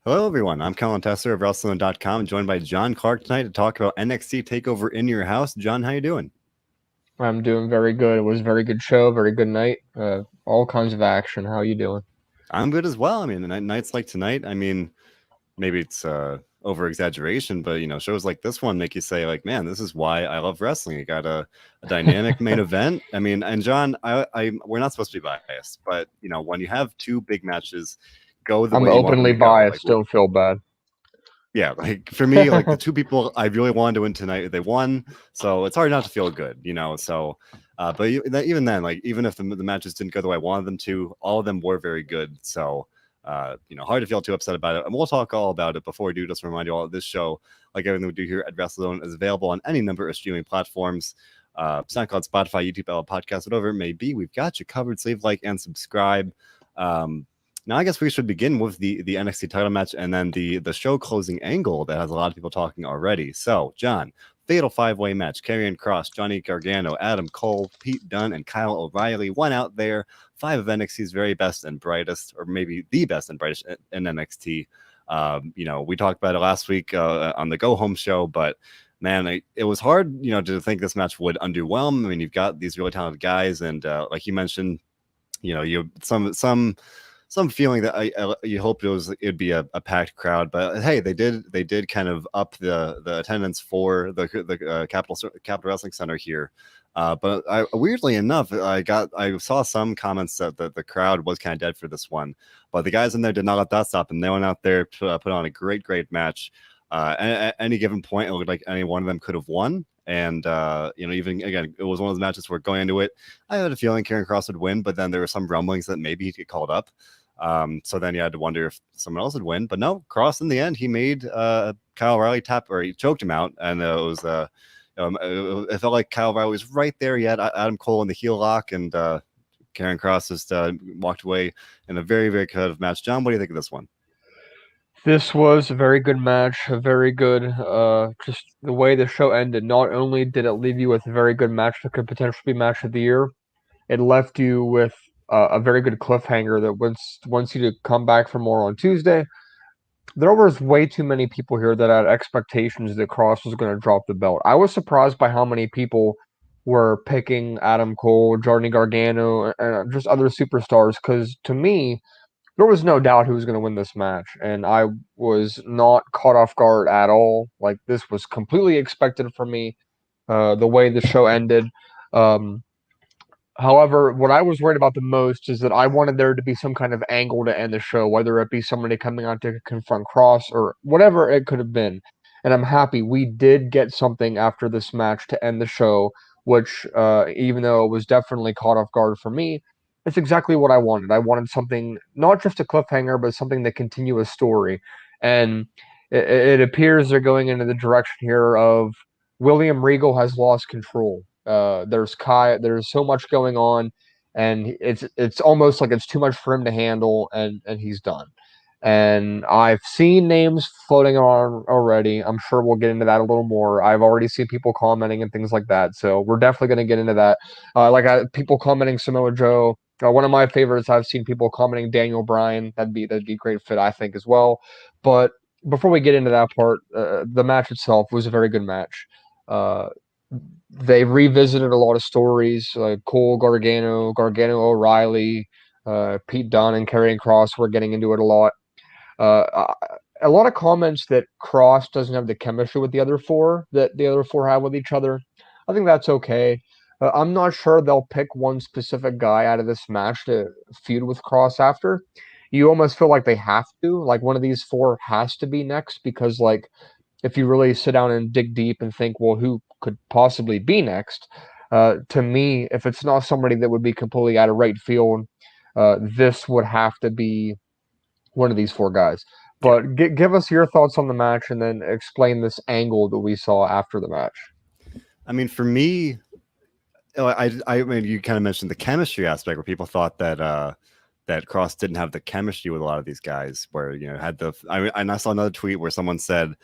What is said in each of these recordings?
Hello, everyone. I'm Colin Tessier of WrestleZone.com, joined by John Clark tonight to talk about NXT TakeOver in your house. John, how you doing? I'm doing very good. It was a very good show, very good night. All kinds of action. How you doing? I'm good as well. I mean, nights like tonight, I mean, maybe it's over exaggeration, but shows like this one make you say, like, man, this is why I love wrestling. You got a dynamic main event. I mean, and John, we're not supposed to be biased, but when you have two big matches go the I'm way you want them openly to go, like biased. Don't feel bad. yeah, like for me, like the two people I really wanted to win tonight, they won, so it's hard not to feel good. So, but even then, like even if the matches didn't go the way I wanted them to, all of them were very good. So, hard to feel too upset about it. And we'll talk all about it. Before we do, just remind you all that this show, like everything we do here at WrestleZone, is available on any number of streaming platforms. SoundCloud, Spotify, YouTube, Apple Podcasts, whatever it may be. We've got you covered. So leave like and subscribe. Now, I guess we should begin with the NXT title match and then the show closing angle that has a lot of people talking already. So, John, fatal five-way match. Karrion Kross, Johnny Gargano, Adam Cole, Pete Dunne, and Kyle O'Reilly went out there. Five of NXT's very best and brightest, or maybe the best and brightest in NXT. We talked about it last week on the Go Home show, but man, it was hard, to think this match would underwhelm. I mean, you've got these really talented guys, and like you mentioned, you some feeling that you hoped it'd be a packed crowd, but hey, they did kind of up the attendance for the Capital Wrestling Center here. But weirdly enough, I saw some comments that the crowd was kind of dead for this one, but the guys in there did not let that stop, and they went out there to put on a great match. At any given point, it looked like any one of them could have won. And even again, it was one of those matches where going into it, I had a feeling Karrion Kross would win, but then there were some rumblings that maybe he'd get called up. So then you had to wonder if someone else would win. But no, Kross in the end, he made Kyle O'Reilly tap, or he choked him out, and it felt like Kyle O'Reilly was right there. He had Adam Cole in the heel lock, and Karrion Kross just walked away in a very competitive match. John, what do you think of this one? This was a very good match. A very good. Just the way the show ended. Not only did it leave you with a very good match that could potentially be match of the year, it left you with a very good cliffhanger that wants you to come back for more on Tuesday. There was way too many people here that had expectations that Cross was going to drop the belt. I was surprised by how many people were picking Adam Cole, Johnny Gargano, and just other superstars. Because to me, there was no doubt who was going to win this match, and I was not caught off guard at all. Like this was completely expected for me. The way the show ended. Um, However, what I was worried about the most is that I wanted there to be some kind of angle to end the show, whether it be somebody coming out to confront Cross or whatever it could have been. And I'm happy we did get something after this match to end the show, which, even though it was definitely caught off guard for me, it's exactly what I wanted. I wanted something, not just a cliffhanger, but something to continue a story. And it appears they're going into the direction here of William Regal has lost control. There's Kai. There's so much going on, and it's almost like it's too much for him to handle, and he's done. And I've seen names floating on already. I'm sure we'll get into that a little more. I've already seen people commenting and things like that. So we're definitely going to get into that. People commenting Samoa Joe. One of my favorites. I've seen people commenting Daniel Bryan. That'd be a great fit, I think, as well. But before we get into that part, the match itself was a very good match. Uh, they revisited a lot of stories like Cole, Gargano O'Reilly, Pete Dunne, and Karrion Kross. We're getting into it a lot. Uh, a lot of comments that Kross doesn't have the chemistry with the other four that the other four have with each other. I think that's okay. I'm not sure they'll pick one specific guy out of this match to feud with Kross after. You almost feel like they have to, like one of these four has to be next because, like, if you really sit down and dig deep and think, well, who could possibly be next? To me, if it's not somebody that would be completely out of right field, this would have to be one of these four guys. Yeah. But give us your thoughts on the match and then explain this angle that we saw after the match. I mean, for me, I mean, you kind of mentioned the chemistry aspect where people thought that that Kross didn't have the chemistry with a lot of these guys. Where had and I saw another tweet where someone said,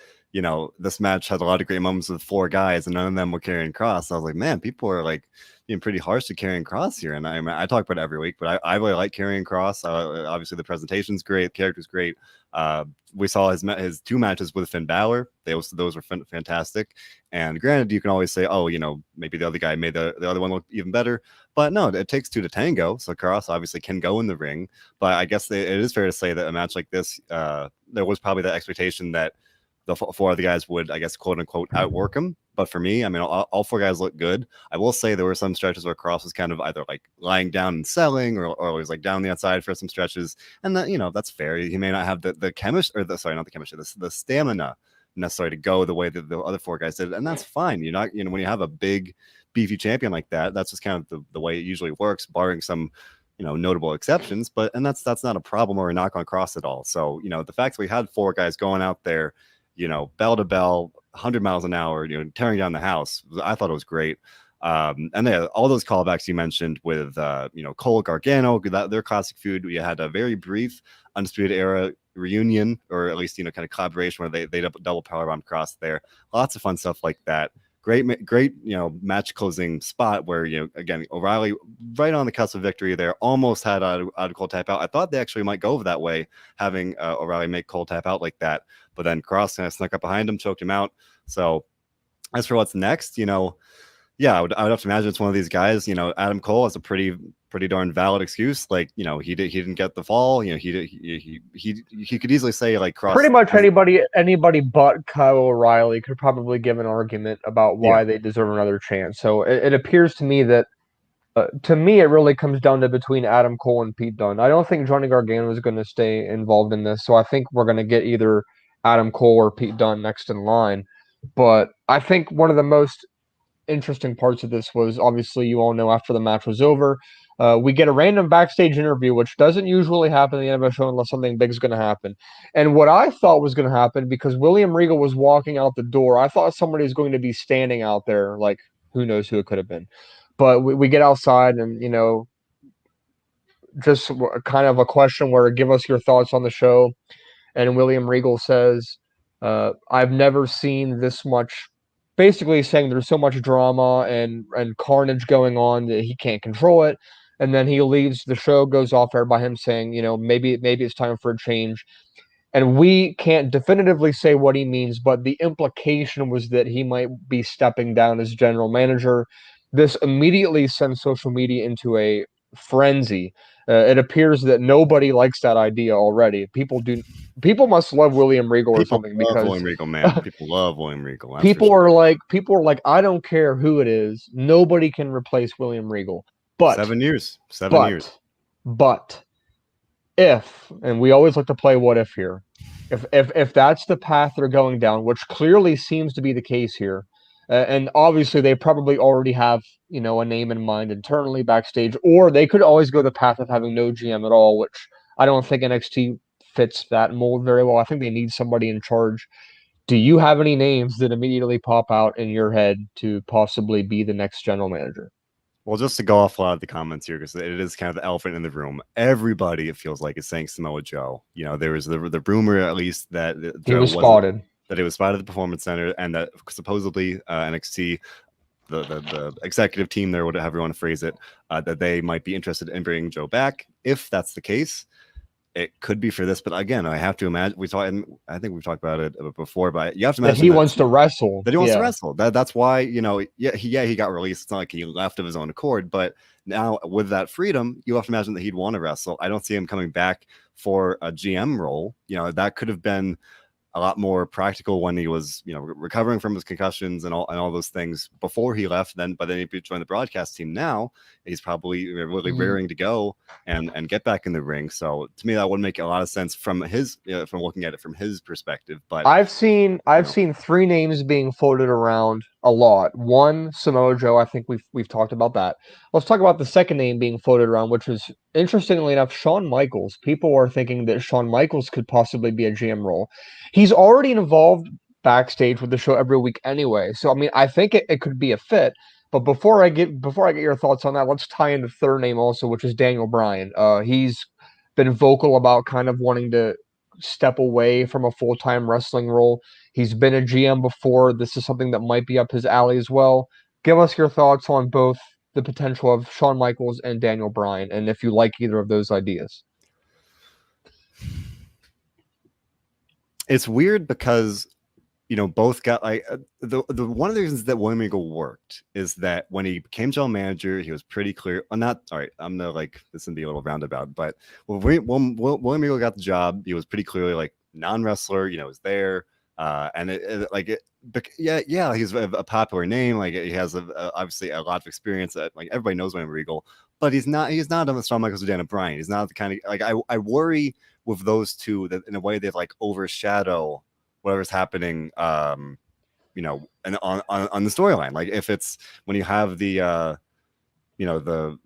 this match had a lot of great moments with 4 guys, and none of them were Karrion Kross. I was like, man, people are like being pretty harsh to Karrion Kross here, and I talk about it every week, but I really like Karrion Kross. Obviously, the presentation's great, the character's great. We saw his 2 matches with Finn Balor; those were fantastic. And granted, you can always say, oh, maybe the other guy made the other one look even better. But no, it takes 2 to tango. So Kross obviously can go in the ring. But I guess it is fair to say that a match like this, there was probably the expectation that the 4 other guys would, I guess, quote unquote, outwork him. But for me, I mean, all 4 guys look good. I will say there were some stretches where Kross was kind of either like lying down and selling, or was like down the outside for some stretches. And that, that's fair. He may not have the chemistry, or not the chemistry, the stamina necessary to go the way that the other 4 guys did. And that's fine. You're not, when you have a big, beefy champion like that, that's just kind of the way it usually works, barring some notable exceptions. And that's not a problem or a knock on Kross at all. So the fact that we had 4 guys going out there, bell to bell, 100 miles an hour, tearing down the house, I thought it was great. And all those callbacks you mentioned with Cole, Gargano, their classic feud. We had a very brief Undisputed Era reunion, or at least kind of collaboration where they double powerbomb Kross there. Lots of fun stuff like that. Great match closing spot where again, O'Reilly right on the cusp of victory there, almost had out of Cole tap out. I thought they actually might go over that way, having O'Reilly make Cole tap out like that, but then Kross kind of snuck up behind him, choked him out. So as for what's next, I would have to imagine it's one of these guys. Adam Cole has a pretty darn valid excuse. Like, he didn't get the fall. He could easily say like Kross. Pretty much anybody but Kyle O'Reilly could probably give an argument about why they deserve another chance. So it appears to me that, to me, it really comes down to between Adam Cole and Pete Dunne. I don't think Johnny Gargano is going to stay involved in this. So I think we're going to get either Adam Cole or Pete Dunne next in line. But I think one of the most interesting parts of this was, obviously, you all know, after the match was over, we get a random backstage interview, which doesn't usually happen in the NFL show unless something big is going to happen. And what I thought was going to happen, because William Regal was walking out the door, I thought somebody was going to be standing out there, like, who knows who it could have been. But we get outside, and just kind of a question where, give us your thoughts on the show. And William Regal says, I've never seen this much, basically saying there's so much drama and carnage going on that he can't control it. And then he leaves. The show goes off air by him saying, maybe it's time for a change. And we can't definitively say what he means, but the implication was that he might be stepping down as general manager. This immediately sends social media into a frenzy. It appears that nobody likes that idea already. People must love William Regal or something, because William Regal, man. People love William Regal. People are like, I don't care who it is. Nobody can replace William Regal. But 7 years. But if, and we always like to play what if here, if that's the path they're going down, which clearly seems to be the case here, and obviously they probably already have a name in mind internally backstage, or they could always go the path of having no GM at all, which I don't think NXT fits that mold very well. I think they need somebody in charge. Do you have any names that immediately pop out in your head to possibly be the next general manager? Well, just to go off a lot of the comments here, because it is kind of the elephant in the room. Everybody, it feels like, is saying Samoa Joe. There was the rumor, at least, that he was spotted. That he was spotted at the Performance Center, and that supposedly NXT, the executive team there, whatever you want to phrase it, that they might be interested in bringing Joe back. If that's the case, it could be for this, but again, I have to imagine I think we've talked about it before, but you have to imagine that he wants to wrestle. That he wants to wrestle. That's why he got released. It's not like he left of his own accord, but now with that freedom, you have to imagine that he'd want to wrestle. I don't see him coming back for a GM role. That could have been a lot more practical when he was, recovering from his concussions and all those things before he left. But then he joined the broadcast team. Now he's probably really raring to go and get back in the ring. So to me, that would make a lot of sense from from looking at it from his perspective. But I've seen 3 names being floated around a lot. One, Samoa Joe. I think we've talked about that. Let's talk about the second name being floated around, which is, interestingly enough, Shawn Michaels. People are thinking that Shawn Michaels could possibly be a GM role. He's already involved backstage with the show every week anyway. So I mean, I think it could be a fit. But before I get your thoughts on that, let's tie in the third name also, which is Daniel Bryan. He's been vocal about kind of wanting to step away from a full-time wrestling role. He's been a GM before. This is something that might be up his alley as well. Give us your thoughts on both the potential of Shawn Michaels and Daniel Bryan, and if you like either of those ideas. It's weird because both got like the one of the reasons that William Regal worked is that when he became general manager, he was pretty clear. Not all right. I'm gonna this and be a little roundabout, but when William Regal got the job, he was pretty clearly like non-wrestler. Was there, and yeah, he's a popular name. Like he has obviously a lot of experience. That like everybody knows William Regal, but he's not a Shawn Michaels or Daniel Bryan. He's not the kind of like I worry with those two that in a way they like overshadow whatever's happening, and on the storyline. Like if it's when you have the, the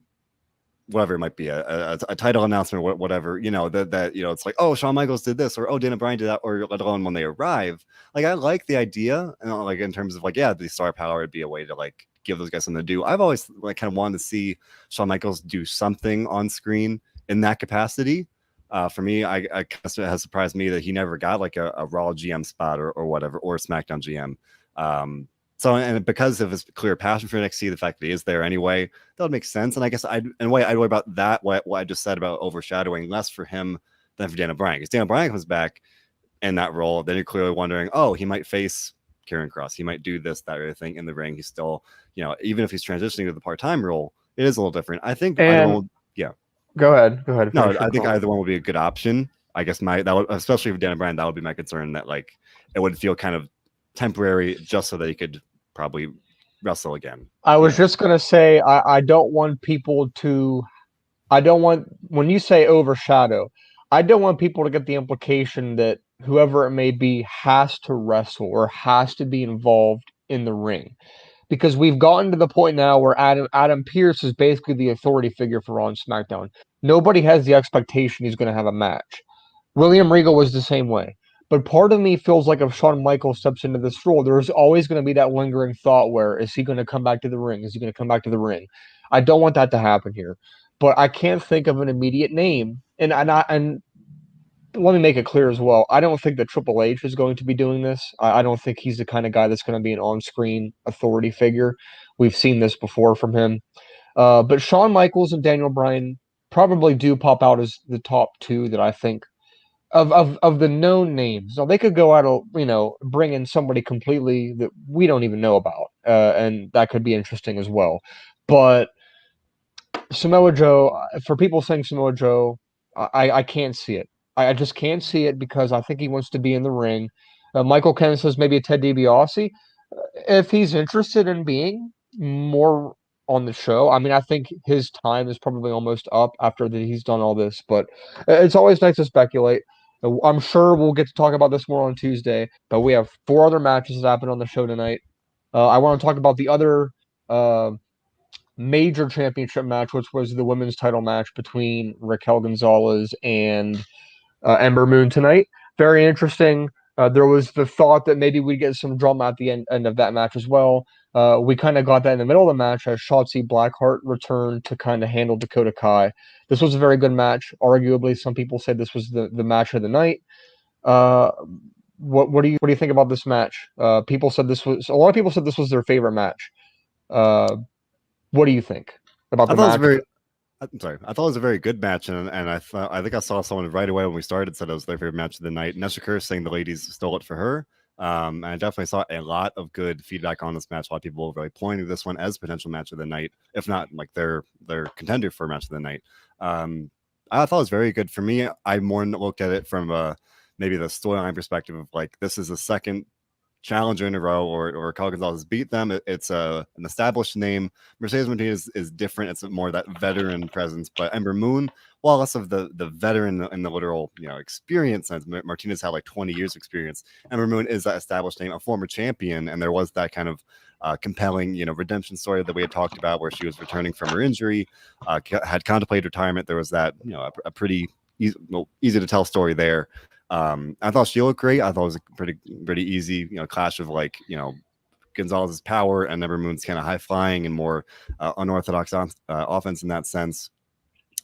whatever it might be, a title announcement or whatever, that it's like, oh, Shawn Michaels did this, or oh, Daniel Bryan did that, or let alone when they arrive. Like I like the idea, like in terms of like, yeah, the star power would be a way to like give those guys something to do. I've always like kind of wanted to see Shawn Michaels do something on screen in that capacity. For me, I guess it has surprised me that he never got like a Raw GM spot or whatever, or SmackDown GM. So, and because of his clear passion for NXT, the fact that he is there anyway, that would make sense. And I guess in a way, I'd worry about that, what I just said about overshadowing less for him than for Daniel Bryan. Because Daniel Bryan comes back in that role, then you're clearly wondering, oh, he might face Karrion Kross. He might do this, that, or thing in the ring. He's still, even if he's transitioning to the part-time role, it is a little different. I think yeah. Go ahead. No, I think either one would be a good option. I guess especially for Daniel Bryan, that would be my concern, that like it would feel kind of temporary just so that he could probably wrestle again. I was just gonna say I don't want people to. I don't want when you say overshadow. I don't want people to get the implication that whoever it may be has to wrestle or has to be involved in the ring, because we've gotten to the point now where Adam Pearce is basically the authority figure for Raw and SmackDown. Nobody has the expectation he's going to have a match. William Regal was the same way. But part of me feels like if Shawn Michaels steps into this role, there's always going to be that lingering thought where is he going to come back to the ring? Is he going to come back to the ring? I don't want that to happen here. But I can't think of an immediate name. And let me make it clear as well. I don't think that Triple H is going to be doing this. I don't think he's the kind of guy that's going to be an on-screen authority figure. We've seen this before from him. But Shawn Michaels and Daniel Bryan probably do pop out as the top two that I think of the known names. Now they could go out, bring in somebody completely that we don't even know about, and that could be interesting as well. But Samoa Joe, for people saying Samoa Joe, I can't see it. I just can't see it because I think he wants to be in the ring. Michael Ken says maybe a Ted DiBiase. If he's interested in being more on the show, I mean, I think his time is probably almost up after he's done all this, but it's always nice to speculate. I'm sure we'll get to talk about this more on Tuesday, but we have 4 other matches that happened on the show tonight. I want to talk about the other major championship match, which was the women's title match between Raquel Gonzalez and Ember Moon tonight. Very interesting. There was the thought that maybe we'd get some drama at the end of that match as well. We kind of got that in the middle of the match as Shotzi Blackheart returned to kind of handle Dakota Kai. This was a very good match. Arguably, some people say this was the match of the night. What do you think about this match? A lot of people said this was their favorite match. What do you think about the match? I'm sorry. I thought it was a very good match, and I think I saw someone right away when we started said it was their favorite match of the night. Nesha Kerr saying the ladies stole it for her. And I definitely saw a lot of good feedback on this match. A lot of people really pointing to this one as potential match of the night, if not like their contender for match of the night. I thought it was very good. For me, I more looked at it from maybe the storyline perspective of like this is the second challenger in a row, or Raquel Gonzalez beat them. It's an established name. Mercedes Martinez is different. It's more that veteran presence. But Ember Moon, while less of the veteran in the literal experience sense, Martinez had like 20 years experience. Ember Moon is that established name, a former champion, and there was that kind of compelling redemption story that we had talked about where she was returning from her injury, had contemplated retirement. There was that a pretty easy to tell story there. I thought she looked great. I thought it was a pretty easy, clash of like, Gonzalez's power and Ember Moon's kind of high flying and more unorthodox offense in that sense.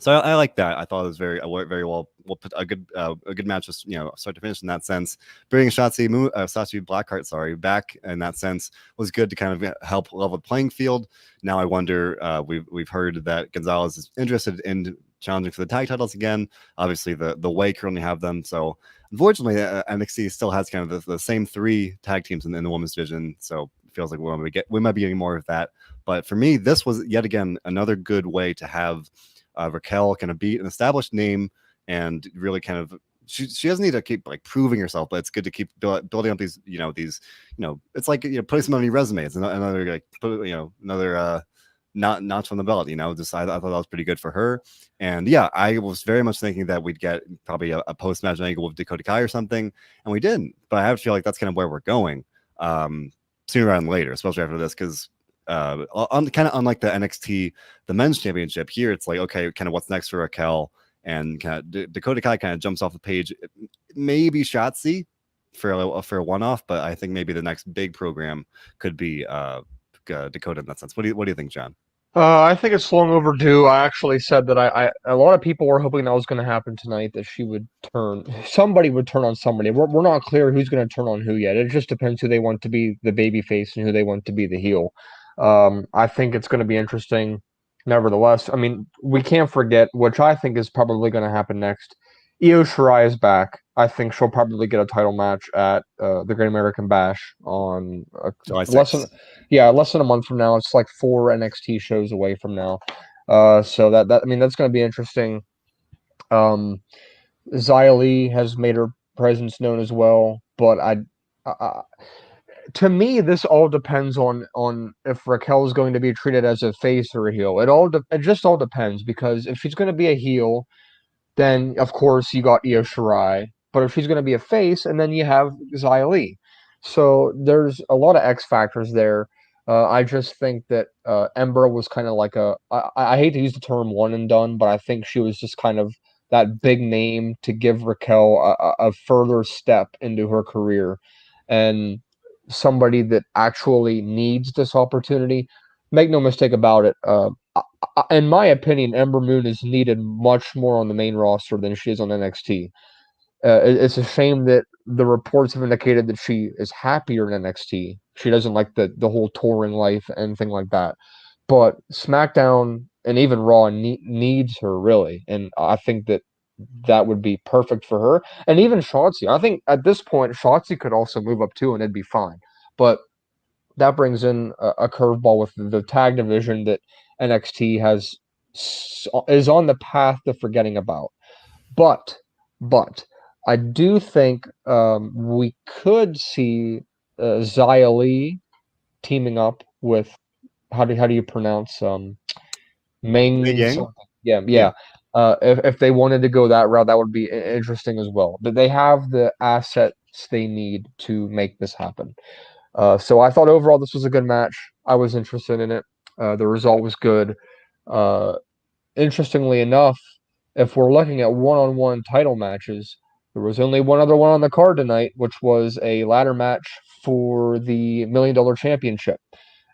So I like that. I thought it was very well put, a good match, just start to finish in that sense. Bringing Shotzi Blackheart, back in that sense was good to kind of help level the playing field. Now I wonder, we've heard that Gonzalez is interested in challenging for the tag titles again. Obviously, the way currently have them. So unfortunately, NXT still has kind of the same 3 tag teams in the women's division. So it feels like we might be getting more of that. But for me, this was yet again another good way to have Raquel kind of be an established name and really kind of she doesn't need to keep like proving herself, but it's good to keep building up these it's like putting some on your resume. It's another like another notch on the belt. Just I thought that was pretty good for her. And yeah, I was very much thinking that we'd get probably a post match angle with Dakota Kai or something, and we didn't. But I have to feel like that's kind of where we're going sooner rather than later, especially after this, because kind of unlike the NXT, the men's championship here, it's like, okay, kind of what's next for Raquel, and kind of Dakota Kai kind of jumps off the page. Maybe Shotzi for a one-off, but I think maybe the next big program could be Dakota in that sense. What do you think, John? I think it's long overdue. I actually said that a lot of people were hoping that was going to happen tonight, that somebody would turn on somebody. We're not clear who's going to turn on who yet. It just depends who they want to be the baby face and who they want to be the heel. I think it's going to be interesting. Nevertheless, I mean, we can't forget, which I think is probably going to happen next. Io Shirai is back. I think she'll probably get a title match at the Great American Bash on July 6th. less than a month from now. It's like 4 NXT shows away from now. So I mean, that's going to be interesting. Xia Li has made her presence known as well, but to me, this all depends on if Raquel is going to be treated as a face or a heel. It just all depends, because if she's going to be a heel, then of course you got Io Shirai. But if she's going to be a face, and then you have Xia Li. So there's a lot of X factors there. I just think that Ember was kind of like I hate to use the term one and done, but I think she was just kind of that big name to give Raquel a further step into her career, and somebody that actually needs this opportunity. Make no mistake about it. In my opinion, Ember Moon is needed much more on the main roster than she is on NXT. It's a shame that the reports have indicated that she is happier in NXT. She doesn't like the whole touring life and anything like that. But SmackDown and even Raw needs her, really, and I think that would be perfect for her. And even Shotzi. I think at this point, Shotzi could also move up too, and it'd be fine. But that brings in a curveball with the tag division that NXT is on the path to forgetting about. But I do think we could see Xia Li teaming up with how do you pronounce Meiying something? Yeah. If they wanted to go that route, that would be interesting as well. But they have the assets they need to make this happen. So I thought overall this was a good match. I was interested in it. The result was good. Interestingly enough, if we're looking at one-on-one title matches, there was only one other one on the card tonight, which was a ladder match for the $1 Million Championship.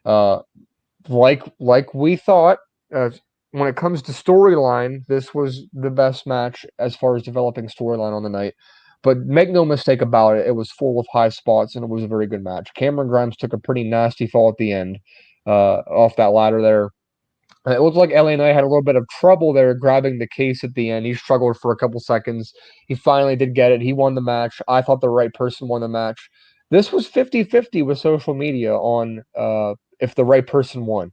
Like we thought, when it comes to storyline, this was the best match as far as developing storyline on the night. But make no mistake about it, it was full of high spots, and it was a very good match. Cameron Grimes took a pretty nasty fall at the end off that ladder there. It looked like LA Knight had a little bit of trouble there grabbing the case at the end. He struggled for a couple seconds. He finally did get it. He won the match. I thought the right person won the match. This was 50-50 with social media on if the right person won.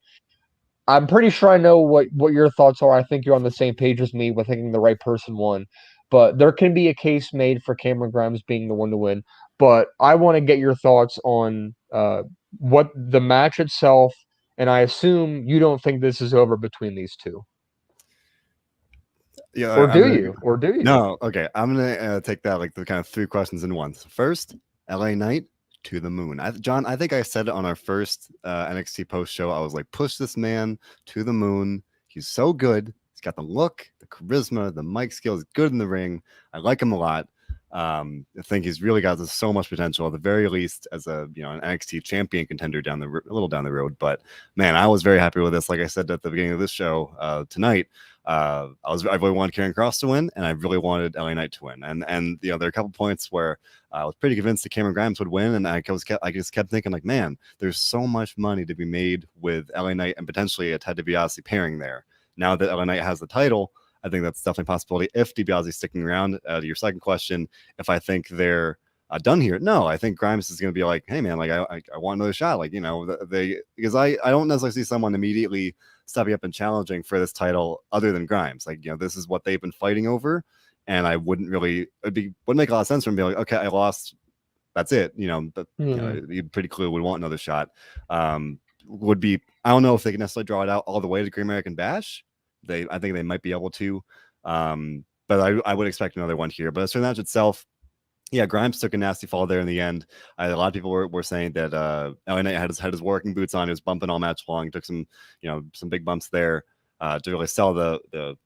I'm pretty sure I know what your thoughts are. I think you're on the same page as me with thinking the right person won. But there can be a case made for Cameron Grimes being the one to win. But I want to get your thoughts on what the match itself, and I assume you don't think this is over between these two. Yeah, Or do you? Or do you? No, okay. I'm gonna take that like the kind of 3 questions in one. First, LA Knight to the moon. John, I think I said it on our first NXT post show. I was like, push this man to the moon. He's so good. He's got the look, the charisma, the mic skills, good in the ring. I like him a lot. I think he's really got so much potential, at the very least, as an NXT champion contender a little down the road. But man, I was very happy with this. Like I said at the beginning of this show tonight, I really wanted Karrion Kross to win, and I really wanted LA Knight to win. And there are a couple points where I was pretty convinced that Cameron Grimes would win, and I just kept thinking, like, man, there's so much money to be made with LA Knight and potentially a Ted DiBiase pairing there. Now that LA Knight has the title, I think that's definitely a possibility if DiBiase is sticking around. To your second question, if I think they're done here, no, I think Grimes is going to be like, hey man, like I want another shot, like because I don't necessarily see someone immediately stepping up and challenging for this title other than Grimes. Like this is what they've been fighting over, and I wouldn't make a lot of sense for him to be like, okay, I lost, that's it. But you pretty clearly would want another shot. Would be, I don't know if they can necessarily draw it out all the way to Great American Bash. I think they might be able to, but I would expect another one here. But as for the match itself, yeah, Grimes took a nasty fall there in the end. A lot of people were saying that LA Knight had his working boots on. He was bumping all match long. Took some big bumps there to really sell the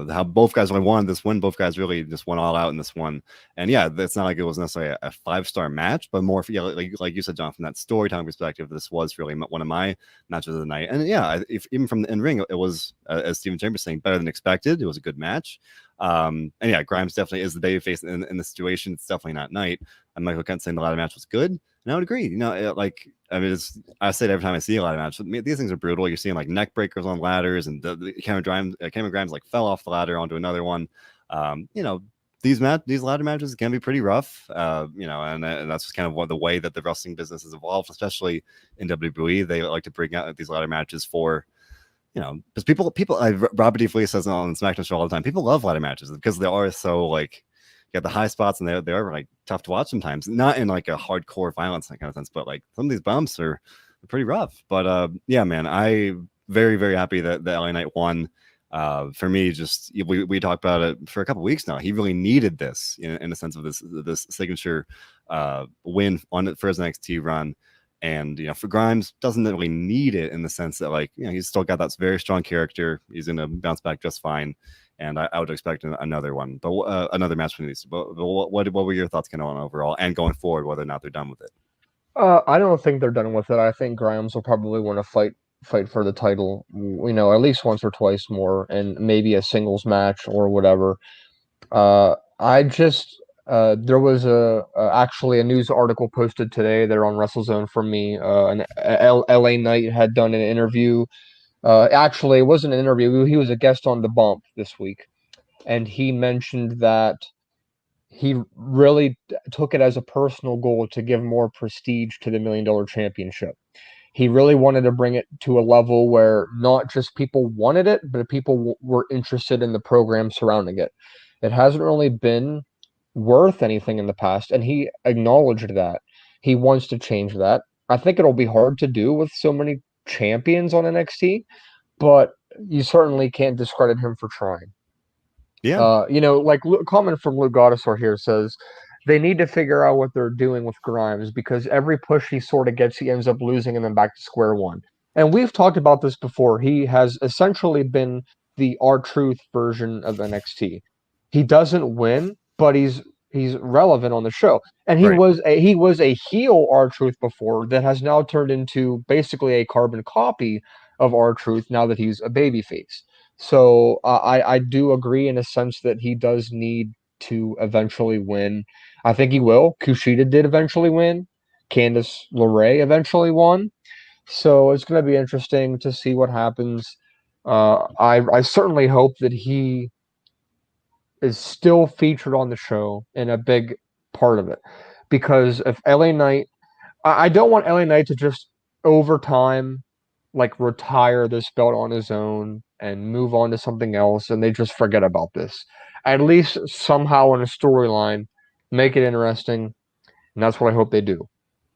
how both guys really wanted this win. Both guys really just went all out in this one. And yeah, it's not like it was necessarily a 5-star match, but more like you said, John, from that storytelling perspective, this was really one of my matches of the night. And yeah, even from the in-ring, it was, as Steven Chambers saying, better than expected. It was a good match. And yeah, Grimes definitely is the babyface in the situation. It's definitely not Knight. And Michael Kent saying the ladder match was good, and I would agree. I say it every time I see a ladder match. These things are brutal. You're seeing like neck breakers on ladders, and the Cameron Grimes like fell off the ladder onto another one. These ladder matches can be pretty rough. And that's just kind of the way that the wrestling business has evolved, especially in WWE. They like to bring out these ladder matches for, because Robert D. Fleece says on SmackDown show all the time, people love ladder matches because they are so like, you got the high spots and they are like tough to watch sometimes, not in like a hardcore violence kind of sense, but like some of these bumps are pretty rough. But yeah, man, I very, very happy that the LA Knight won. For me, just we talked about it for a couple weeks now. He really needed this in the sense of this signature win for his NXT run. And for Grimes, doesn't really need it in the sense that he's still got that very strong character. He's going to bounce back just fine, and I would expect another one, but another match from these. But what were your thoughts kind of on overall and going forward, whether or not they're done with it? I don't think they're done with it. I think Grimes will probably want to fight for the title, at least once or twice more, and maybe a singles match or whatever. There was actually a news article posted today there on WrestleZone from me. An LA Knight had done an interview. Actually, it wasn't an interview. He was a guest on The Bump this week, and he mentioned that he really took it as a personal goal to give more prestige to the $1 Million Championship. He really wanted to bring it to a level where not just people wanted it, but people were interested in the program surrounding it. It hasn't really been worth anything in the past, and he acknowledged that. He wants to change that. I think it'll be hard to do with so many champions on NXT, but you certainly can't discredit him for trying. Yeah. Like comment from Luke Goddessor here says they need to figure out what they're doing with Grimes because every push he sort of gets, he ends up losing and then back to square one. And we've talked about this before. He has essentially been the R-Truth version of NXT. He doesn't win, but he's relevant on the show. And he was a heel R-Truth before that has now turned into basically a carbon copy of R-Truth now that he's a babyface. So I do agree in a sense that he does need to eventually win. I think he will. Kushida did eventually win. Candice LeRae eventually won. So it's going to be interesting to see what happens. I certainly hope that he is still featured on the show in a big part of it. Because if LA Knight, I don't want LA Knight to just over time retire this belt on his own and move on to something else and they just forget about this. At least somehow in a storyline, make it interesting. And that's what I hope they do.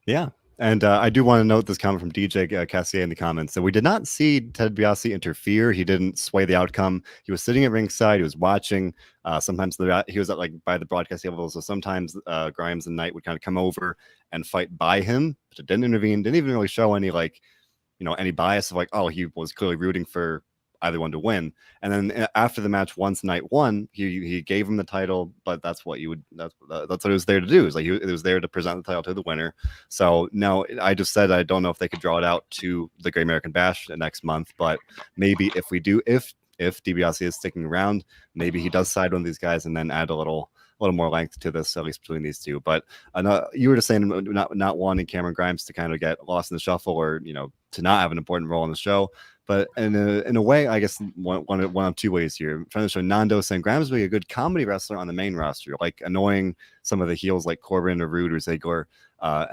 Yeah. And I do want to note this comment from DJ Cassier in the comments that we did not see Ted DiBiase interfere. He didn't sway the outcome. He was sitting at ringside. He was watching. Sometimes he was at by the broadcast table. So sometimes Grimes and Knight would kind of come over and fight by him, but it didn't intervene. Didn't even really show any any bias of oh, he was clearly rooting for either one to win. And then after the match, once night one, he gave him the title, but that's what what it was there to do. Is like it was there to present the title to the winner. So no, I just said I don't know if they could draw it out to the Great American Bash next month, but maybe if DiBiase is sticking around, maybe he does side one of these guys and then add a little more length to this, at least between these two. But you were just saying not wanting Cameron Grimes to kind of get lost in the shuffle, or to not have an important role in the show. But in a way, I guess one of two ways here. I'm trying to show Nando saying Grimes would be a good comedy wrestler on the main roster, like annoying some of the heels like Corbin or Rude or Ziggler. I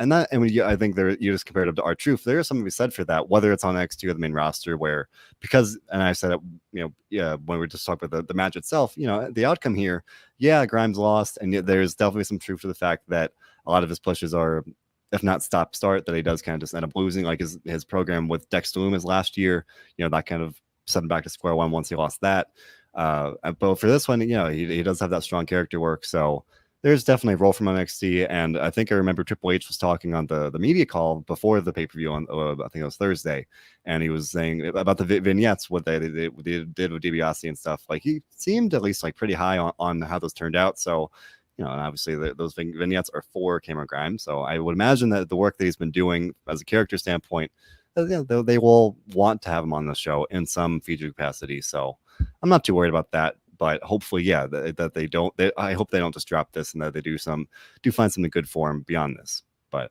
think you just compared it to R-Truth. There is something to be said for that, whether it's on NXT or the main roster, and I said it, when we were just talking about the match itself, the outcome here, Grimes lost, and there's definitely some truth to the fact that a lot of his pushes are, if not stop-start, that he does kind of just end up losing, like his program with Dexter Lumis last year, that kind of set him back to square one once he lost that. But for this one, he does have that strong character work, so there's definitely a role from NXT. And I think I remember Triple H was talking on the media call before the pay-per-view on, I think it was Thursday, and he was saying about the vignettes, what they did with DiBiase and stuff. Like, he seemed at least like pretty high on how those turned out. So, and obviously those vignettes are for Cameron Grimes. So I would imagine that the work that he's been doing as a character standpoint, they will want to have him on the show in some feature capacity. So I'm not too worried about that. But hopefully, that they don't. I hope they don't just drop this, and that they do find something good for him beyond this. But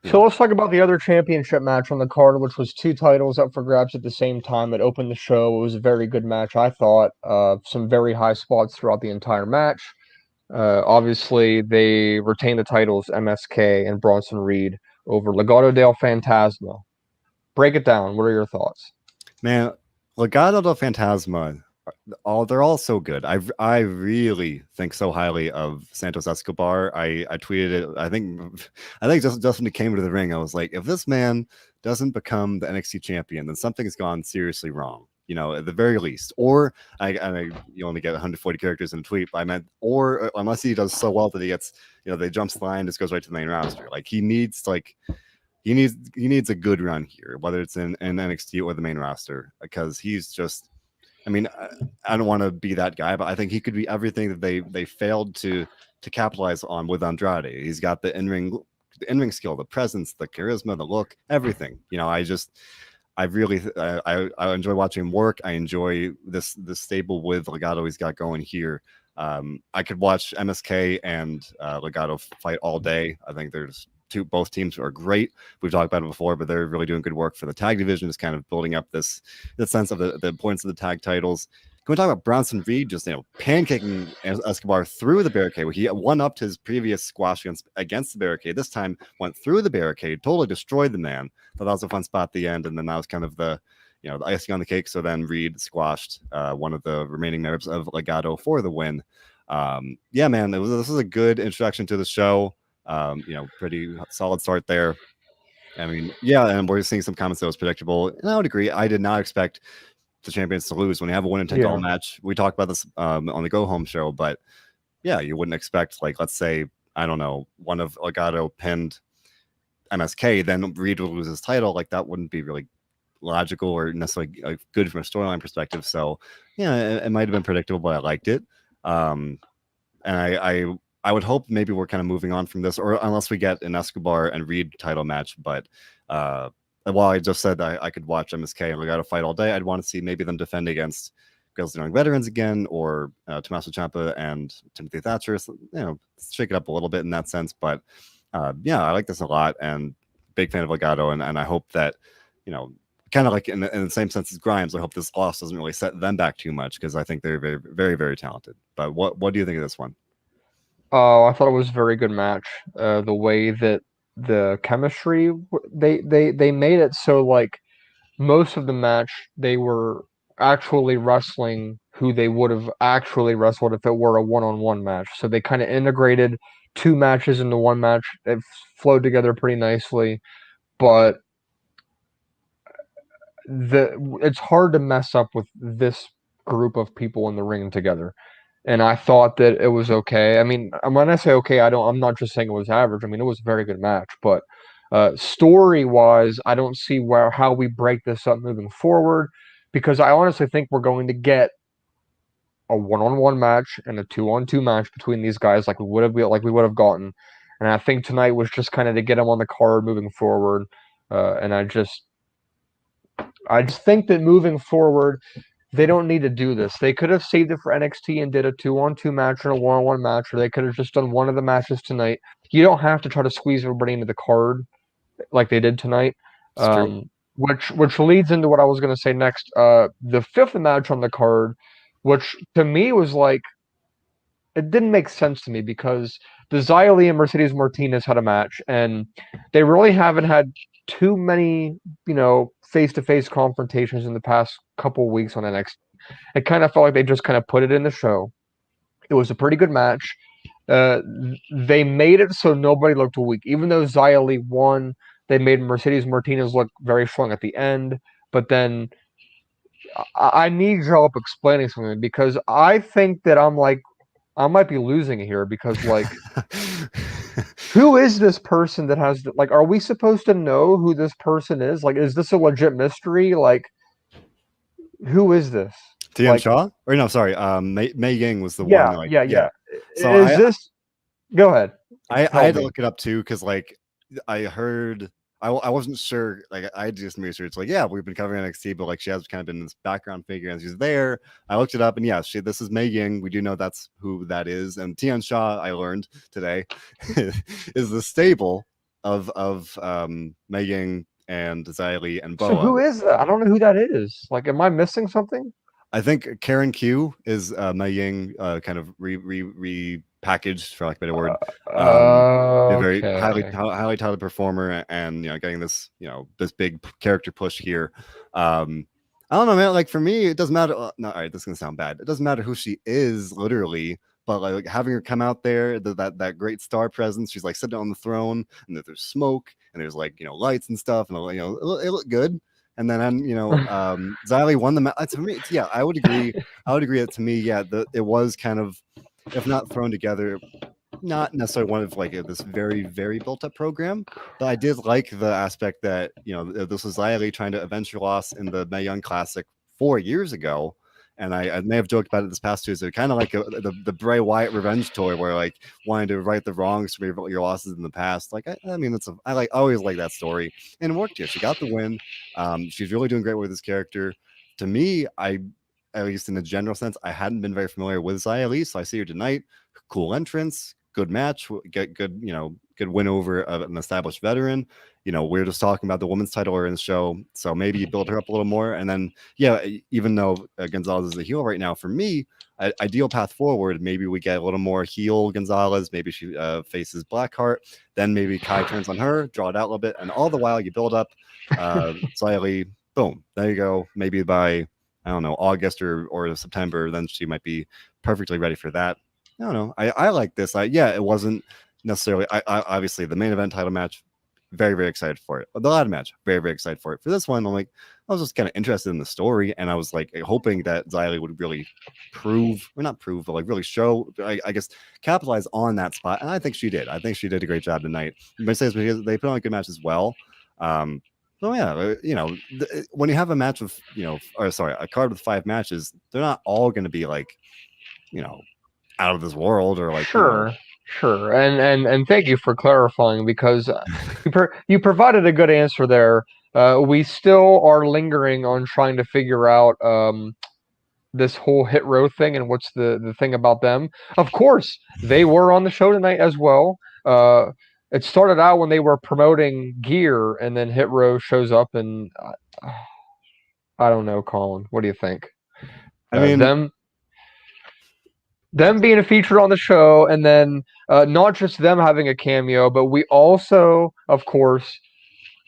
so let's talk about the other championship match on the card, which was 2 titles up for grabs at the same time. It opened the show. It was a very good match, I thought. Some very high spots throughout the entire match. Obviously, they retained the titles, MSK and Bronson Reed, over Legado del Fantasma. Break it down. What are your thoughts? Man, Legado del Fantasma. They're all so good. I really think so highly of Santos Escobar. I tweeted it. I think just when he came to the ring, I was like, if this man doesn't become the NXT champion, then something's gone seriously wrong. At the very least. Or you only get 140 characters in a tweet. But I meant, or unless he does so well that he gets, they jumps the line, just goes right to the main roster. Like, he needs a good run here, whether it's in NXT or the main roster, because he's just. I mean, I don't want to be that guy, but I think he could be everything that they failed to capitalize on with Andrade. He's got the in-ring skill, the presence, the charisma, the look, everything. I really I enjoy watching him work. I enjoy this stable with Legado he's got going here. I could watch MSK and Legado fight all day. I think both teams are great. We've talked about it before, but they're really doing good work for the tag division, just kind of building up this sense of the importance of the tag titles. Can we talk about Bronson Reed just pancaking Escobar through the barricade? He one-upped his previous squash against the barricade. This time went through the barricade, totally destroyed the man. Thought that was a fun spot at the end, and then that was kind of the the icing on the cake. So then Reed squashed one of the remaining members of Legado for the win. Man, this was a good introduction to the show. Pretty solid start there. I mean, and we're seeing some comments that was predictable, and I would agree. I did not expect the champions to lose when you have a 1-10 match. We talked about this on the Go Home show, but you wouldn't expect, like, let's say, I don't know, one of Legado pinned MSK, then Reed will lose his title. Like, that wouldn't be really logical or necessarily good from a storyline perspective. So it might have been predictable, but I liked it. And I would hope maybe we're kind of moving on from this, or unless we get an Escobar and Reed title match. But while I just said I could watch MSK and Legado fight all day, I'd want to see maybe them defend against Girls Young Veterans again, or Tommaso Ciampa and Timothy Thatcher. So, shake it up a little bit in that sense. But I like this a lot, and big fan of Legado, and I hope that kind of like in the same sense as Grimes, I hope this loss doesn't really set them back too much, because I think they're very, very, very talented. But what do you think of this one? Oh, I thought it was a very good match. The way that the chemistry, they made it so, like, most of the match they were actually wrestling who they would have actually wrestled if it were a one-on-one match. So they kind of integrated 2 matches into one match. It flowed together pretty nicely, but it's hard to mess up with this group of people in the ring together. And I thought that it was okay. I mean, when I say okay, I'm not just saying it was average. I mean, it was a very good match. But story-wise, I don't see how we break this up moving forward. because I honestly think we're going to get a one-on-one match and a two-on-two match between these guys, like we would have gotten. And I think tonight was just kind of to get them on the card moving forward. And I just think that moving forward, they don't need to do this. They could have saved it for NXT and did a two-on-two match and a one-on-one match, or they could have just done one of the matches tonight. You don't have to try to squeeze everybody into the card like they did tonight. It's true. Which leads into what I was going to say next. The fifth match on the card, which to me was like, it didn't make sense to me because the Xia Li and Mercedes Martinez had a match, and they really haven't had too many, face-to-face confrontations in the past couple weeks on NXT. It kind of felt like they just kind of put it in the show. It was a pretty good match. Uh, they made it so nobody looked weak. Even though Xia Li won, they made Mercedes Martinez look very strong at the end. But then I need your help explaining something because I think that I might be losing it here because who is this person that has are we supposed to know who this person is? Like, is this a legit mystery? Like, who is this? Tian Shaw? Or no, sorry. Meiying was the Yeah, one. yeah. So is this? Go ahead. I had to look it up too because I heard I wasn't sure. Like I did some research. Like we've been covering NXT, but she has kind of been this background figure and she's there. I looked it up and this is Meiying. We do know that's who that is. And Tian Shaw, I learned today, is the stable of Meiying and Xia Li and Boa. So who is that? I don't know who that is. Like, am I missing something? I think Karen Q is Meiying, kind of repackaged, for lack of a better word. A very highly touted performer, and getting this this big character push here. I don't know, man. Like for me, it doesn't matter. No, all right, this is gonna sound bad. It doesn't matter who she is, literally. But like having her come out there, that great star presence. She's like sitting on the throne, and there's smoke, and there's lights and stuff, and it looked good. And then Xia Li won the match. To me, I would agree. I would agree that to me, it was kind of, if not thrown together, not necessarily one of this very, very built up program. But I did like the aspect that this was Xia Li trying to avenge her loss in the Meiying Classic 4 years ago. And I may have joked about it this past Tuesday, kind of like the Bray Wyatt revenge tour, where wanting to right the wrongs from your losses in the past. I mean, I always like that story, and it worked here. She got the win. She's really doing great with this character. To me, at least in a general sense, I hadn't been very familiar with Xia Li, so I see her tonight. Cool entrance, good match, get good, good win over an established veteran. We're just talking about the women's title in the show, so maybe you build her up a little more. And then, even though Gonzalez is a heel right now, for me, ideal path forward, maybe we get a little more heel Gonzalez. Maybe she faces Blackheart. Then maybe Kai turns on her, draw it out a little bit. And all the while, you build up Xia Li. Boom. There you go. Maybe by, I don't know, August or September, then she might be perfectly ready for that. I don't know. I like this. It wasn't necessarily, I obviously the main event title match, very, very excited for it. The ladder match, very, very excited for it. For this one, I was just kind of interested in the story, and I was hoping that Xia Li would really really show, I guess, capitalize on that spot. And I think she did. I think she did a great job tonight. Mercedes, because they put on a good match as well. When you have a match with, a card with 5 matches, they're not all going to be out of this world or Sure, and thank you for clarifying because you provided a good answer there. We still are lingering on trying to figure out this whole Hit Row thing and what's the thing about them. Of course, they were on the show tonight as well. It started out when they were promoting gear, and then Hit Row shows up, and I don't know, Colin. What do you think? I mean, them being featured on the show, and then not just them having a cameo, but we also, of course,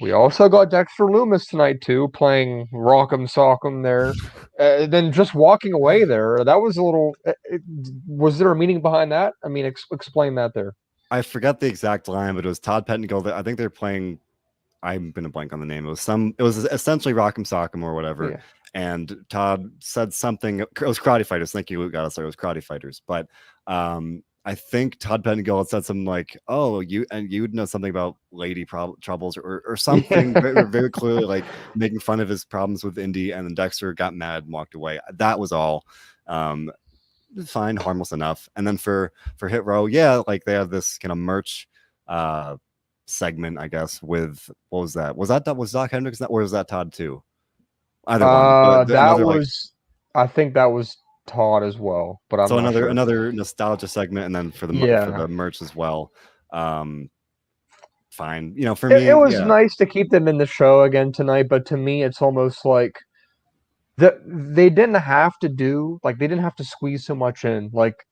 got Dexter Lumis tonight too, playing Rock'em Sock'em there. Then just walking away there, that was a little. Was there a meaning behind that? I mean, explain that there. I forgot the exact line, but it was Todd Pettengill. I think they're playing. I'm gonna blank on the name. It was essentially Rock'em Sock'em or whatever. Yeah. And Todd said something. It was Karate Fighters. Thank you, Luke. It was Karate Fighters. But I think Todd Pettengill had said something like, "Oh, you'd know something about lady troubles or something," very, very clearly like making fun of his problems with Indy, and then Dexter got mad and walked away. That was all. Fine, harmless enough. And then for Hit Row, yeah, like they have this kind of merch segment, I guess. With what was that? Was Doc Hendricks, or was that Todd too? Either one. But That another was, I think that was Todd as well, but I'm so not sure. another nostalgia segment, and then for the merch as well. Fine, for me, It was yeah, nice to keep them in the show again tonight, but to me, it's almost like that they didn't have to do, like they didn't have to squeeze so much in, like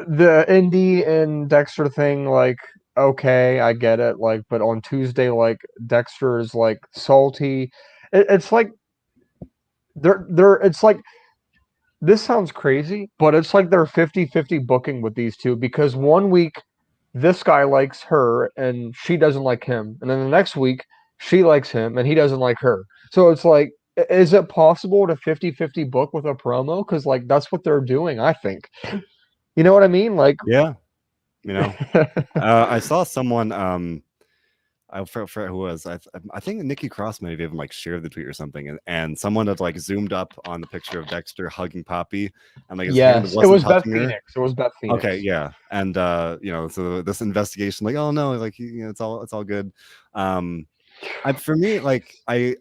the Indy and Dexter thing. Like, okay, I get it, like, but on Tuesday, like Dexter is like salty. It's like they're it's like, this sounds crazy, but it's like they're 50-50 booking with these two, because one week this guy likes her and she doesn't like him, and then the next week she likes him and he doesn't like her. So it's like, is it possible to 50-50 book with a promo? Because like that's what they're doing, I think. You know what I mean? Like, yeah. I saw someone. I forget who it was. I think Nikki Cross may have even like shared the tweet or something, and someone had like zoomed up on the picture of Dexter hugging Poppy, and like his hand yes, it wasn't was Beth touching her. Phoenix. It was Beth Phoenix. Okay, yeah, and so this investigation, like, oh no, like it's all good. For me, like I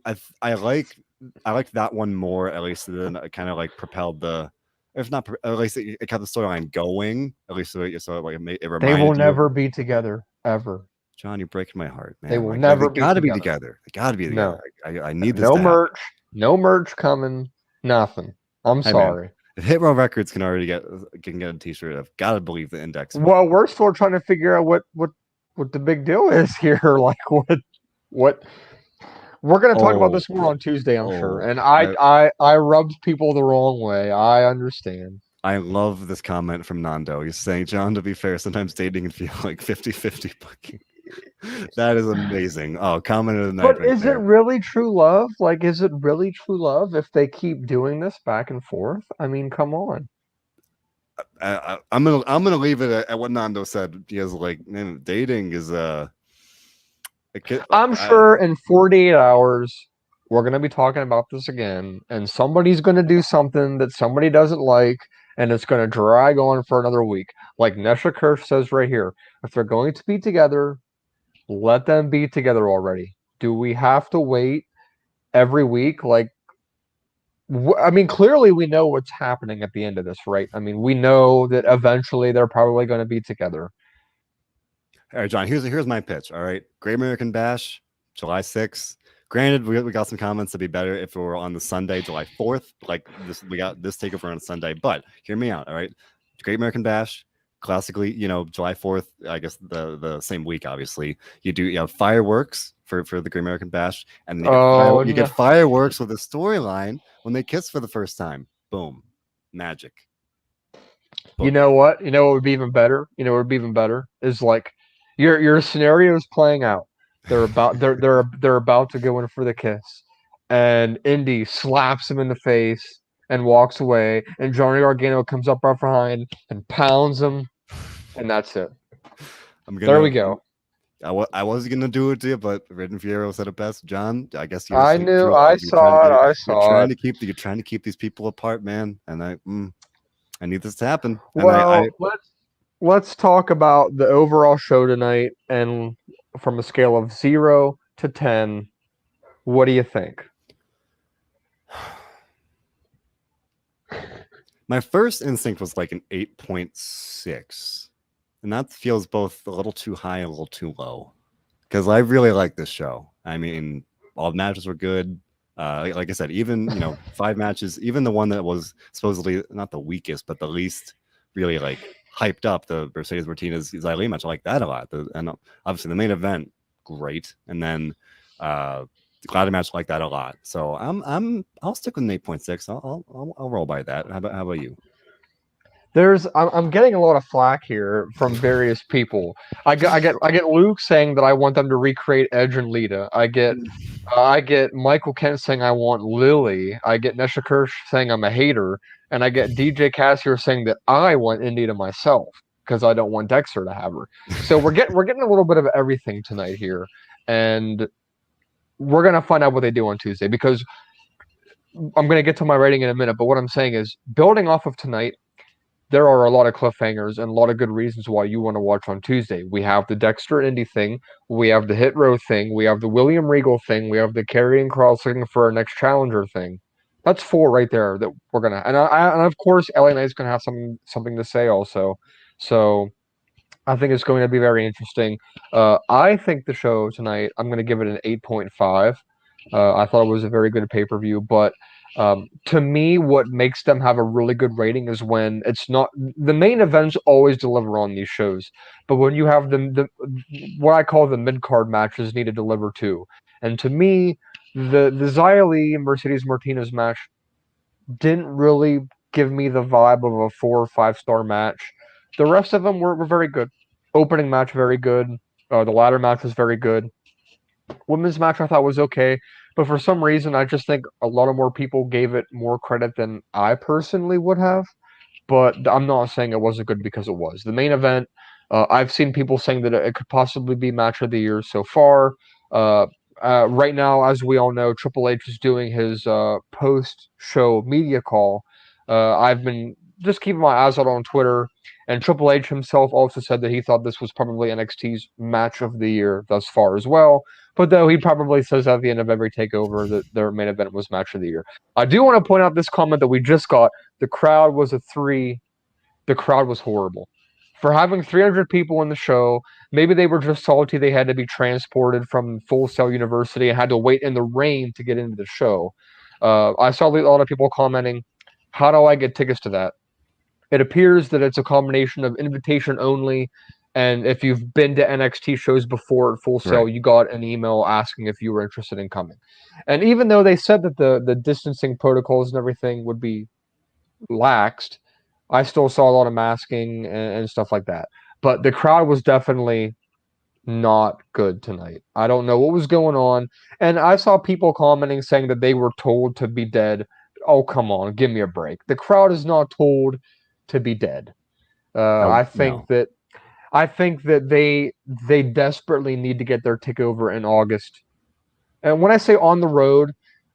like that one more, at least, than it kind of like propelled the, if not, at least it kept the storyline going. At least so like it reminded They will you. never be together ever. John, you're breaking my heart, man. They will Like never they be gotta be together. together. They gotta be No, together. I need this no to happen. merch, no merch coming. Nothing. I'm Hey, man, sorry. if Hit Row Records can get a T-shirt, I've got to believe the Index. Well, we're still trying to figure out what the big deal is here. Like what we're going to talk about this more on Tuesday, I'm sure. And I rubbed people the wrong way. I understand. I love this comment from Nando. He's saying, John, to be fair, sometimes dating can feel like 50-50 booking. That is amazing. Oh, comment of the night. But is it really true love? Like, is it really true love if they keep doing this back and forth? I mean, come on. I'm gonna leave it at what Nando said. He has like, man, dating is I'm sure in 48 hours we're gonna be talking about this again, and somebody's gonna do something that somebody doesn't like, and it's gonna drag on for another week. Like Nesha Kirsch says right here, if they're going to be together, let them be together already. Do we have to wait every week? Like, I mean, clearly we know what's happening at the end of this, right? I mean, we know that eventually they're probably going to be together. All right, John, here's my pitch. All right, Great American Bash, July 6th. Granted, we got some comments to be better if it were on the Sunday, July 4th. Like this, we got this takeover on a Sunday, but hear me out. All right, Great American Bash, classically, July 4th, I guess the same week, obviously. You have fireworks for the Great American Bash, and you get fireworks with a storyline when they kiss for the first time. Boom, magic. You know what? You know what would be even better? You know what would be even better is like your scenario is playing out. They're about to go in for the kiss, and Indy slaps him in the face and walks away, and Johnny Gargano comes up right behind and pounds him, and that's it. There we go. I was gonna do it to you, but Ridden Fierro said it best. John, I guess you. I knew. I saw it. You're trying to keep these people apart, man, and I need this to happen. Well, let's talk about the overall show tonight, and from a scale of 0 to 10, what do you think? My first instinct was like an 8.6, and that feels both a little too high and a little too low, because I really like this show. I mean, all the matches were good. Like I said, even 5 matches, even the one that was supposedly not the weakest, but the least really like hyped up, the Mercedes Martinez Xylene match, I like that a lot. And obviously the main event, great, and then the ladder match, like that a lot. So I'll stick with an 8.6. I'll roll by that. How about you? I'm getting a lot of flack here from various people. I get Luke saying that I want them to recreate Edge and Lita. I get Michael Kent saying I want Lily. I get Nesha Kirsch saying I'm a hater, and I get DJ Cassier saying that I want Indy to myself. because I don't want Dexter to have her. So we're getting a little bit of everything tonight here, and we're gonna find out what they do on Tuesday, because I'm gonna get to my rating in a minute. But what I'm saying is, building off of tonight, there are a lot of cliffhangers and a lot of good reasons why you want to watch on Tuesday. We have the Dexter Indy thing, we have the Hit Row thing, we have the William Regal thing, we have the Karrion Kross looking for our next challenger thing. That's 4 right there that we're gonna, and of course LA Knight's gonna have something to say also. So I think it's going to be very interesting. I think the show tonight, I'm going to give it an 8.5. I thought it was a very good pay-per-view, but to me, what makes them have a really good rating is when it's not the main events always deliver on these shows, but when you have the what I call the mid-card matches need to deliver too. And to me, the Xia Li and Mercedes Martinez match didn't really give me the vibe of a 4 or 5 star match. The rest of them were very good. Opening match very good. The ladder match was very good. Women's match I thought was okay, but for some reason I just think a lot of more people gave it more credit than I personally would have. But I'm not saying it wasn't good because it was. The main event, I've seen people saying that it could possibly be match of the year so far. Uh, right now, as we all know, Triple H is doing his post-show media call. I've been just keeping my eyes out on Twitter, and Triple H himself also said that he thought this was probably NXT's match of the year thus far as well. But though he probably says at the end of every takeover that their main event was match of the year. I do want to point out this comment that we just got. The crowd was a 3. The crowd was horrible. For having 300 people in the show, maybe they were just salty they had to be transported from Full Sail University and had to wait in the rain to get into the show. I saw a lot of people commenting, how do I get tickets to that? It appears that it's a combination of invitation only, and if you've been to NXT shows before at Full Sail, Right. you got an email asking if you were interested in coming. And even though they said that the distancing protocols and everything would be laxed, I still saw a lot of masking and stuff like that. But the crowd was definitely not good tonight. I don't know what was going on. And I saw people commenting saying that they were told to be dead. Oh, come on, give me a break. The crowd is not told to be dead. Oh no. I think that they desperately need to get their takeover in August. And when I say on the road,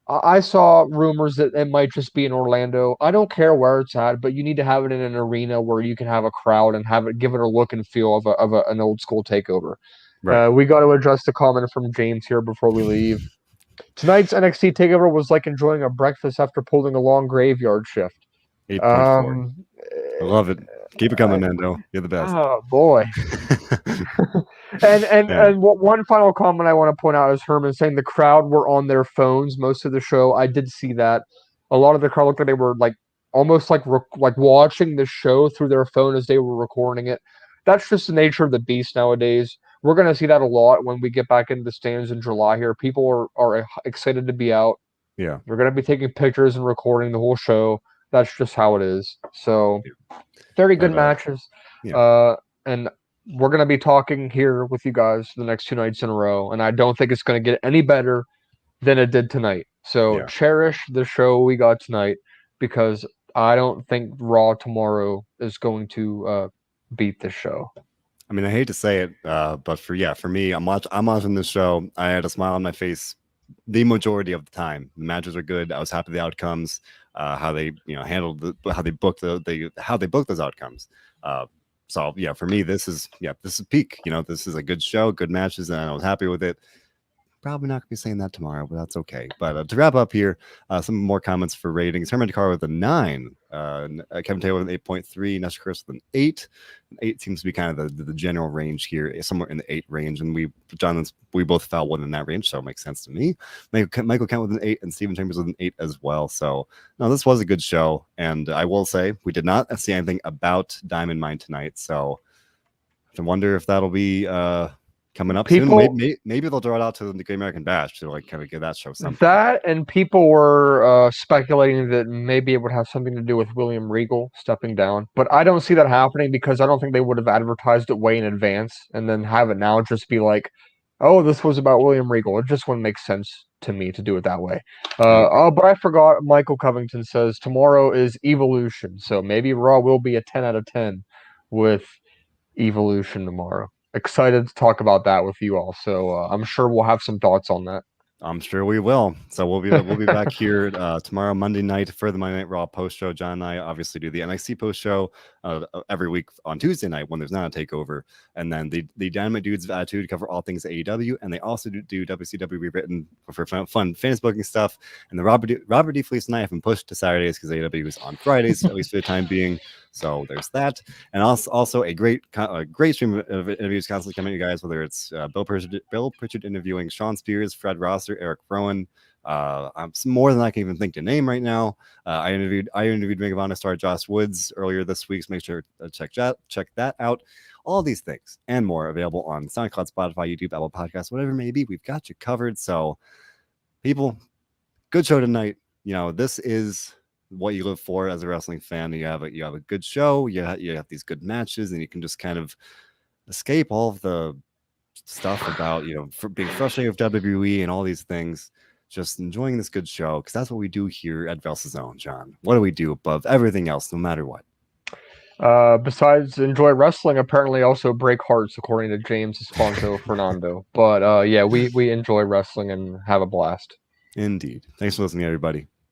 I saw rumors that it might just be in Orlando. I don't care where it's at, but you need to have it in an arena where you can have a crowd and have it give it a look and feel of an old school takeover. Right. We got to address the comment from James here before we leave. Tonight's NXT takeover was like enjoying a breakfast after pulling a long graveyard shift. 8.4. Um, I love it. Keep it coming, Mando. You're the best. oh boy. And Yeah. one final comment I want to point out is Herman saying the crowd were on their phones most of the show. I did see that. A lot of the crowd looked like they were like almost like watching the show through their phone as they were recording it. That's just the nature of the beast nowadays. We're going to see that a lot when we get back into the stands in July here. People are excited to be out. Yeah. They're going to be taking pictures and recording the whole show. That's just how it is. So, very good matches. Yeah. And we're going to be talking here with you guys the next 2 nights in a row. And I don't think it's going to get any better than it did tonight. So Yeah. cherish the show we got tonight, because I don't think Raw tomorrow is going to beat this show. I mean, I hate to say it, but for me, I'm watching this show. I had a smile on my face the majority of the time. The matches are good. I was happy with the outcomes, how they handled how they booked those outcomes. So yeah, for me, this is peak. This is a good show, good matches, and I was happy with it. Probably not going to be saying that tomorrow, but that's okay. But to wrap up here, some more comments for ratings. Herman Dakar with a 9. Kevin Taylor with an 8.3. Nestor Chris with an 8. An 8 seems to be kind of the general range here, somewhere in the 8 range. And we both fell one in that range, so it makes sense to me. Michael Kent with an 8 and Steven Chambers with an 8 as well. So, no, this was a good show. And I will say, we did not see anything about Diamond Mine tonight. So, I wonder if that'll be... coming up soon. Maybe they'll draw it out to the Great American Bash to kind of give that show something. That, and people were speculating that maybe it would have something to do with William Regal stepping down, but I don't see that happening, because I don't think they would have advertised it way in advance and then have it now just be like, oh, this was about William Regal. It just wouldn't make sense to me to do it that way. Oh, but I forgot. Michael Covington says tomorrow is Evolution, so maybe Raw will be a 10 out of 10 with Evolution tomorrow. Excited to talk about that with you all. So I'm sure we'll have some thoughts on that. I'm sure we will. So we'll be back here tomorrow, Monday night, for the Monday Night Raw post show. John and I obviously do the NXT post show every week on Tuesday night when there's not a takeover, and then the Dynamite Dudes of Attitude cover all things AEW, and they also do WCW Rewritten for fun fantasy booking stuff. And the Robert D. Fleece and I have been pushed to Saturdays because AEW is on Fridays, at least for the time being. So there's that, and also a great stream of interviews constantly coming to you guys. Whether it's Bill Pritchard interviewing Sean Spears, Fred Rosser, Eric Rowan, I'm more than I can even think to name right now. I interviewed Ring of Honor star Josh Woods earlier this week. So make sure to check that out. All these things and more available on SoundCloud, Spotify, YouTube, Apple Podcasts, whatever it may be. We've got you covered. So, people, good show tonight. This is what you live for as a wrestling fan. You have a good show. You have these good matches, and you can just kind of escape all of the stuff about for being frustrated with WWE and all these things. Just enjoying this good show, because that's what we do here at WrestleZone. John, what do we do above everything else, no matter what? Besides enjoy wrestling, apparently also break hearts, according to James Esponto Fernando. But yeah, we enjoy wrestling and have a blast. Indeed. Thanks for listening, everybody.